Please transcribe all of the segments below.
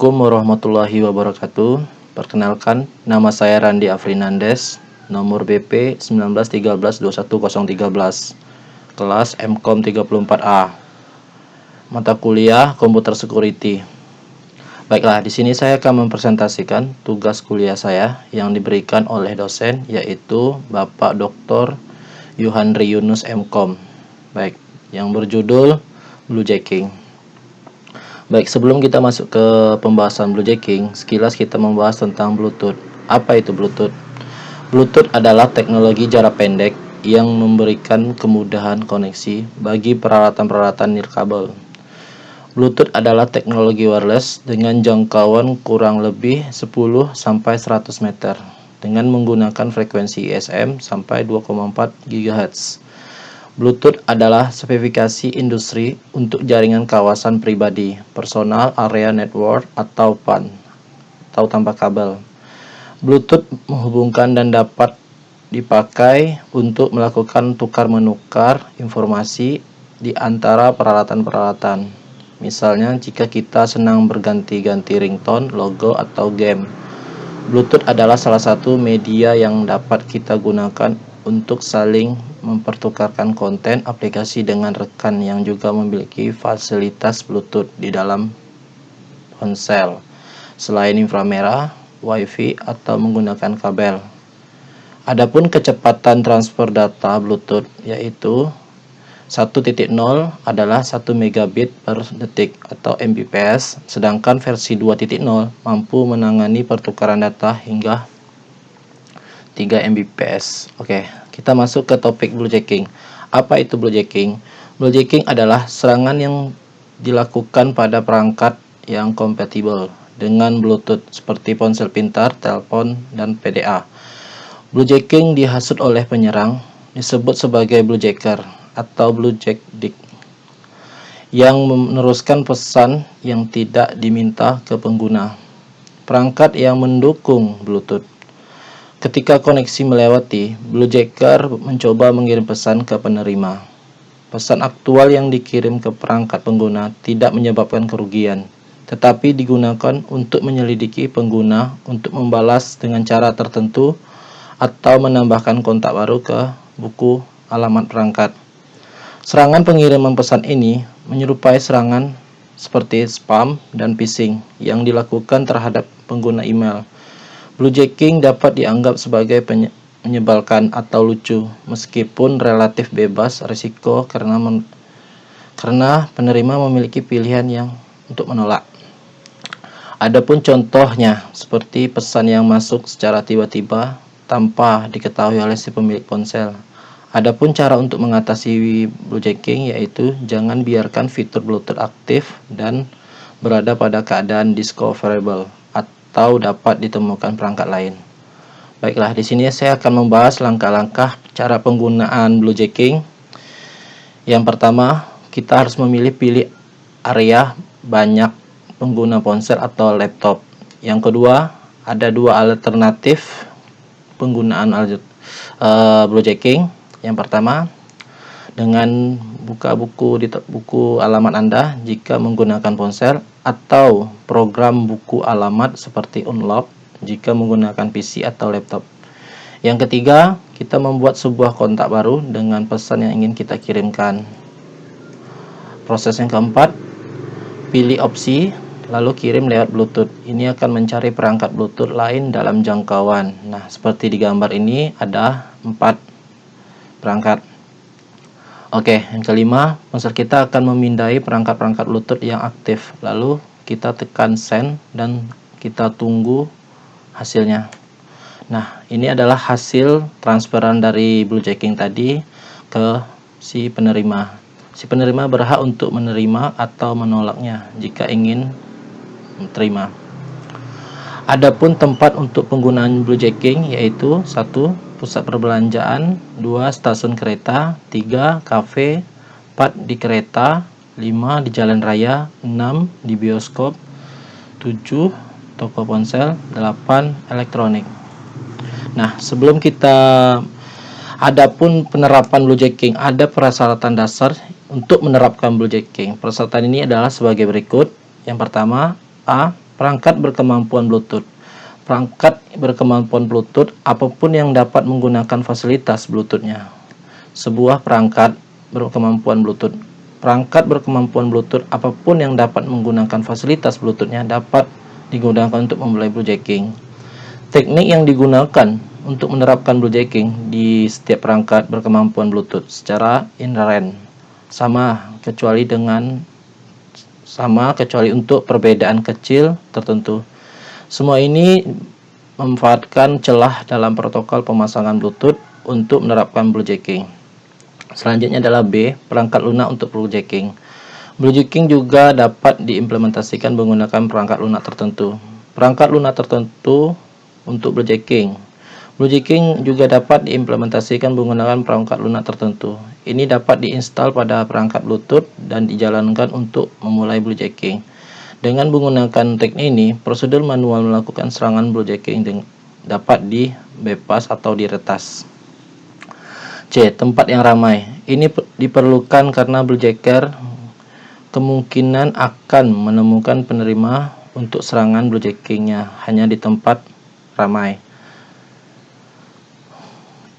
Assalamualaikum warahmatullahi wabarakatuh. Perkenalkan, nama saya Randi Afrinandes, nomor BP 1913211013, kelas MKOM 34A, mata kuliah Komputer Security. Baiklah, di sini saya akan mempresentasikan tugas kuliah saya yang diberikan oleh dosen, yaitu Bapak Dr. Yuhandri Yunus MKOM. Baik, yang berjudul Bluejacking. Baik, sebelum kita masuk ke pembahasan bluejacking, sekilas kita membahas tentang Bluetooth. Apa itu Bluetooth? Bluetooth adalah teknologi jarak pendek yang memberikan kemudahan koneksi bagi peralatan-peralatan nirkabel. Bluetooth adalah teknologi wireless dengan jangkauan kurang lebih 10-100 meter dengan menggunakan frekuensi ISM sampai 2,4 GHz. Bluetooth adalah spesifikasi industri untuk jaringan kawasan pribadi, Personal Area Network atau PAN, atau tanpa kabel. Bluetooth menghubungkan dan dapat dipakai untuk melakukan tukar-menukar informasi di antara peralatan-peralatan. Misalnya, jika kita senang berganti-ganti ringtone, logo, atau game, Bluetooth adalah salah satu media yang dapat kita gunakan untuk saling mempertukarkan konten aplikasi dengan rekan yang juga memiliki fasilitas Bluetooth di dalam ponsel, selain inframerah, WiFi, atau menggunakan kabel. Adapun kecepatan transfer data Bluetooth yaitu 1.0 adalah 1 megabit per detik atau Mbps, sedangkan versi 2.0 mampu menangani pertukaran data hingga 3 Mbps. Oke, kita masuk ke topik bluejacking. Apa itu bluejacking? Bluejacking adalah serangan yang dilakukan pada perangkat yang kompatibel dengan Bluetooth seperti ponsel pintar, telepon, dan PDA. Bluejacking dihasut oleh penyerang disebut sebagai bluejacker atau bluejackdick yang meneruskan pesan yang tidak diminta ke pengguna perangkat yang mendukung Bluetooth. Ketika koneksi melewati, bluejacker mencoba mengirim pesan ke penerima. Pesan aktual yang dikirim ke perangkat pengguna tidak menyebabkan kerugian, tetapi digunakan untuk menyelidiki pengguna untuk membalas dengan cara tertentu atau menambahkan kontak baru ke buku alamat perangkat. Serangan pengiriman pesan ini menyerupai serangan seperti spam dan phishing yang dilakukan terhadap pengguna email. Bluejacking dapat dianggap sebagai menyebalkan atau lucu, meskipun relatif bebas risiko karena penerima memiliki pilihan yang untuk menolak. Adapun contohnya, seperti pesan yang masuk secara tiba-tiba tanpa diketahui oleh si pemilik ponsel. Adapun cara untuk mengatasi bluejacking yaitu jangan biarkan fitur Bluetooth aktif dan berada pada keadaan discoverable atau dapat ditemukan perangkat lain. Baiklah, di sini saya akan membahas langkah-langkah cara penggunaan bluejacking. Yang pertama, kita harus pilih area banyak pengguna ponsel atau laptop. Yang kedua, ada dua alternatif penggunaan bluejacking. Yang pertama, dengan buka buku alamat Anda jika menggunakan ponsel, atau program buku alamat seperti Unlock jika menggunakan PC atau laptop. Yang ketiga, kita membuat sebuah kontak baru dengan pesan yang ingin kita kirimkan. Proses yang keempat, pilih opsi lalu kirim lewat Bluetooth. Ini akan mencari perangkat Bluetooth lain dalam jangkauan. Nah, seperti di gambar ini ada 4 perangkat. Oke, yang kelima, ponsel kita akan memindai perangkat-perangkat Bluetooth yang aktif. Lalu kita tekan send dan kita tunggu hasilnya. Nah, ini adalah hasil transferan dari bluejacking tadi ke si penerima. Si penerima berhak untuk menerima atau menolaknya jika ingin menerima. Adapun tempat untuk penggunaan bluejacking yaitu 1. Pusat perbelanjaan, 2. Stasiun kereta, 3. Kafe, 4. Di kereta, 5. Di jalan raya, 6. Di bioskop, 7. Toko ponsel, 8. Elektronik. Nah, sebelum kita adapun penerapan bluejacking, ada persyaratan dasar untuk menerapkan bluejacking. Persyaratan ini adalah sebagai berikut. Yang pertama, A. Perangkat berkemampuan Bluetooth. Perangkat berkemampuan Bluetooth apapun yang dapat menggunakan fasilitas Bluetooth-nya. Sebuah perangkat berkemampuan Bluetooth. Perangkat berkemampuan Bluetooth apapun yang dapat menggunakan fasilitas Bluetooth-nya dapat digunakan untuk memulai bluejacking. Teknik yang digunakan untuk menerapkan bluejacking di setiap perangkat berkemampuan Bluetooth secara inheren sama kecuali untuk perbedaan kecil tertentu. Semua ini memanfaatkan celah dalam protokol pemasangan Bluetooth untuk menerapkan bluejacking. Selanjutnya adalah B, perangkat lunak untuk bluejacking. Bluejacking juga dapat diimplementasikan menggunakan perangkat lunak tertentu. Perangkat lunak tertentu untuk bluejacking. Bluejacking juga dapat diimplementasikan menggunakan perangkat lunak tertentu. Ini dapat diinstal pada perangkat Bluetooth dan dijalankan untuk memulai bluejacking. Dengan menggunakan teknik ini, prosedur manual melakukan serangan bluejacking dapat di-bypass atau diretas. C. Tempat yang ramai. Ini diperlukan karena bluejacker kemungkinan akan menemukan penerima untuk serangan bluejackingnya hanya di tempat ramai.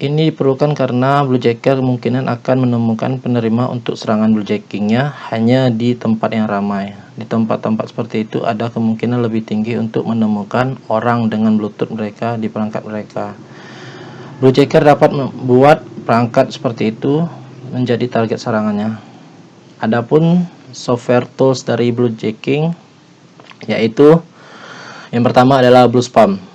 Ini diperlukan karena bluejacker kemungkinan akan menemukan penerima untuk serangan bluejackingnya hanya di tempat yang ramai. Di tempat-tempat seperti itu ada kemungkinan lebih tinggi untuk menemukan orang dengan Bluetooth mereka di perangkat mereka. Bluejacker dapat membuat perangkat seperti itu menjadi target serangannya. Adapun software tools dari bluejacking yaitu yang pertama adalah BlueSpam.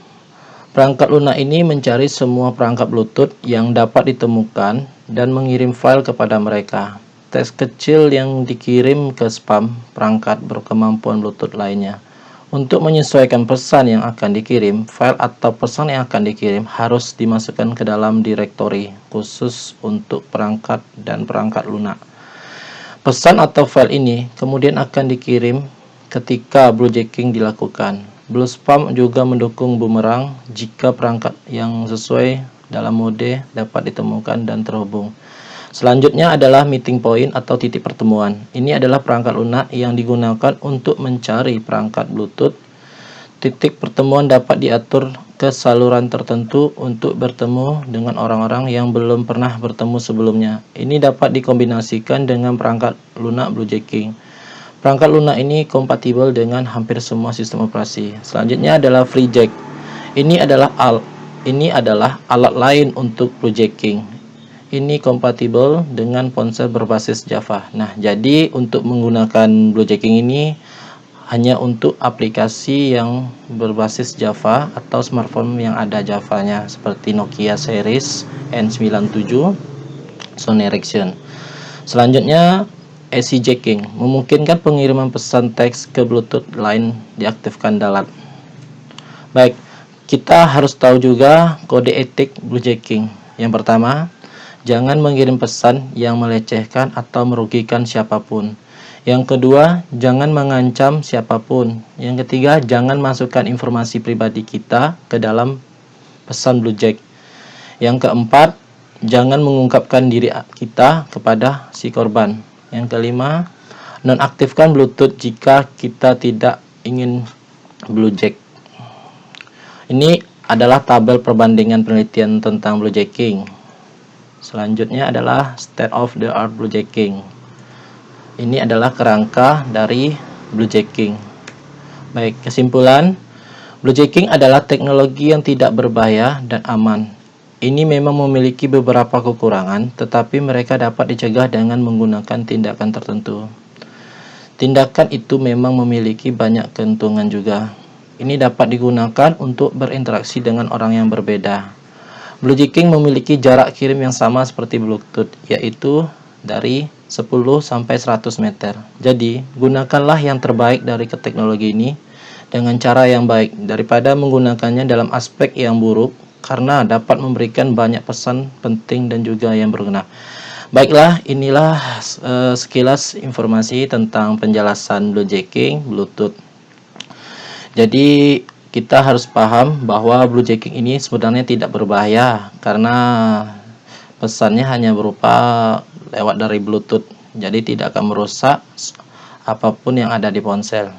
Perangkat lunak ini mencari semua perangkat Bluetooth yang dapat ditemukan dan mengirim file kepada mereka. Teks kecil yang dikirim ke spam perangkat berkemampuan Bluetooth lainnya. Untuk menyesuaikan pesan yang akan dikirim, file atau pesan yang akan dikirim harus dimasukkan ke dalam direktori khusus untuk perangkat dan perangkat lunak. Pesan atau file ini kemudian akan dikirim ketika bluejacking dilakukan. BlueSpam juga mendukung bumerang jika perangkat yang sesuai dalam mode dapat ditemukan dan terhubung. Selanjutnya adalah meeting point atau titik pertemuan. Ini adalah perangkat lunak yang digunakan untuk mencari perangkat Bluetooth. Titik pertemuan dapat diatur ke saluran tertentu untuk bertemu dengan orang-orang yang belum pernah bertemu sebelumnya. Ini dapat dikombinasikan dengan perangkat lunak bluejacking. Perangkat lunak ini kompatibel dengan hampir semua sistem operasi. Selanjutnya adalah FreeJack. Ini adalah alat lain untuk bluejacking. Ini kompatibel dengan ponsel berbasis Java. Nah, jadi untuk menggunakan bluejacking ini hanya untuk aplikasi yang berbasis Java atau smartphone yang ada Javanya seperti Nokia series N97, Sony Ericsson. Selanjutnya ACJacking memungkinkan pengiriman pesan teks ke Bluetooth lain diaktifkan dalam. Baik, kita harus tahu juga kode etik bluejacking. Yang pertama, jangan mengirim pesan yang melecehkan atau merugikan siapapun. Yang kedua, jangan mengancam siapapun. Yang ketiga, jangan masukkan informasi pribadi kita ke dalam pesan bluejack. Yang keempat, jangan mengungkapkan diri kita kepada si korban. Yang kelima, nonaktifkan Bluetooth jika kita tidak ingin bluejack. Ini adalah tabel perbandingan penelitian tentang bluejacking. Selanjutnya adalah state of the art bluejacking. Ini adalah kerangka dari bluejacking. Baik, kesimpulan, bluejacking adalah teknologi yang tidak berbahaya dan aman. Ini memang memiliki beberapa kekurangan, tetapi mereka dapat dicegah dengan menggunakan tindakan tertentu. Tindakan itu memang memiliki banyak keuntungan juga. Ini dapat digunakan untuk berinteraksi dengan orang yang berbeda. Bluejacking memiliki jarak kirim yang sama seperti Bluetooth, yaitu dari 10 sampai 100 meter. Jadi, gunakanlah yang terbaik dari teknologi ini dengan cara yang baik daripada menggunakannya dalam aspek yang buruk, karena dapat memberikan banyak pesan penting dan juga yang berguna. Baiklah, inilah sekilas informasi tentang penjelasan bluejacking Bluetooth. Jadi kita harus paham bahwa bluejacking ini sebenarnya tidak berbahaya karena pesannya hanya berupa lewat dari Bluetooth. Jadi tidak akan merusak apapun yang ada di ponsel.